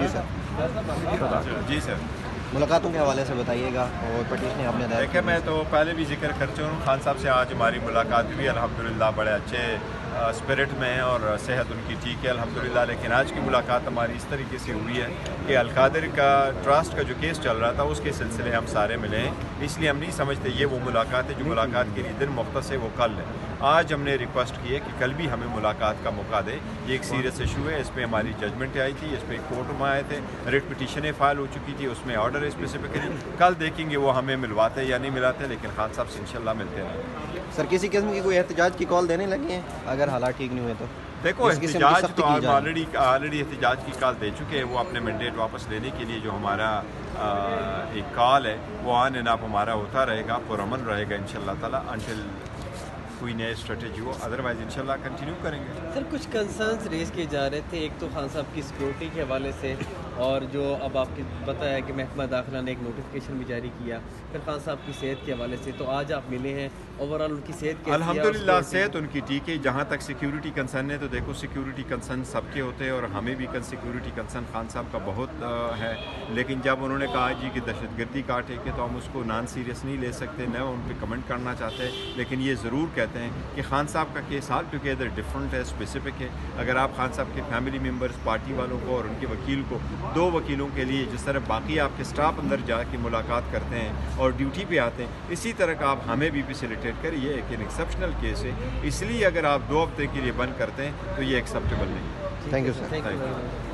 جی سر، جی سر، ملاقاتوں کے حوالے سے بتائیے گا اور پٹیشنیں آپ نے دائر دیکھیں میں تو پہلے بھی ذکر کر چکا ہوں، خان صاحب سے آج ہماری ملاقات ہوئی، الحمدللہ بڑے اچھے اسپرٹ میں ہیں اور صحت ان کی ٹھیک ہے الحمدللہ. لیکن آج کی ملاقات ہماری اس طریقے سے ہوئی ہے کہ القادر کا ٹرسٹ کا جو کیس چل رہا تھا اس کے سلسلے ہم سارے ملے ہیں، اس لیے ہم نہیں سمجھتے یہ وہ ملاقات ہے جو ملاقات کے لیے دن مختص ہے وہ کل ہے. آج ہم نے ریکویسٹ کی ہے کہ کل بھی ہمیں ملاقات کا موقع دے. یہ ایک سیریس ایشو ہے، اس پہ ہماری ججمنٹ آئی تھی، اس پہ کورٹ میں آئے تھے، ریٹ پٹیشنیں فائل ہو چکی تھی، اس میں آرڈر اسپیسیفکلی کل دیکھیں گے وہ ہمیں ملواتے یا نہیں ملاتے، لیکن خان صاحب سے انشاءاللہ ملتے ہیں. سر کسی قسم کی کوئی احتجاج کی کال دینے لگے ہیں اگر حالات ٹھیک نہیں ہوئے تو؟ دیکھو اس قسم کی احتجاج سختی تو کی ہم جا رہی ہے. آلریڈی احتجاج کی کال دے چکے ہیں. وہ اپنے مینڈیٹ واپس لینے کے لیے جو ہمارا ایک کال ہے وہ آن اینڈ آف ہمارا ہوتا رہے گا، پرامن رہے گا انشاءاللہ تعالیٰ انٹل کوئی نئی اسٹریٹجی ہو، ادروائز انشاءاللہ کنٹینیو کریں گے. سر کچھ کنسرنس ریز کیے جا رہے تھے، ایک تو خان صاحب کی سیکورٹی کے حوالے سے، اور جو اب آپ کی بتایا کہ محکمہ داخلہ نے ایک نوٹیفیکیشن بھی جاری کیا، پھر خان صاحب کی صحت کے حوالے سے. تو آج آپ ملے ہیں، اوورآل ان کی صحت کیسی ہے؟ الحمدللہ صحت ان کی ٹھیک ہے. جہاں تک سیکیورٹی کنسرن ہے تو دیکھو سیکیورٹی کنسرن سب کے ہوتے ہیں اور ہمیں بھی سیکیورٹی کنسرن خان صاحب کا بہت ہے. لیکن جب انہوں نے کہا جی کہ دہشت گردی کا اٹیک ہے تو ہم اس کو نان سیریس نہیں لے سکتے، نہ ان پہ کمنٹ کرنا چاہتے. لیکن یہ ضرور کہتے ہیں کہ خان صاحب کا کیس آل ٹوگیدر ڈفرینٹ ہے، اسپیسیفک ہے. اگر آپ خان صاحب کے فیملی ممبرس، پارٹی والوں کو اور ان کے وکیل کو، دو وکیلوں کے لیے جس طرح باقی آپ کے سٹاف اندر جا کے ملاقات کرتے ہیں اور ڈیوٹی پہ آتے ہیں، اسی طرح کا آپ ہمیں بھی فیسیلیٹیٹ کریں. یہ ایک ایکسیپشنل کیس ہے، اس لیے اگر آپ 2 ہفتے کے لیے بند کرتے ہیں تو یہ ایکسیپٹیبل نہیں ہے. Thank you sir. Thank you.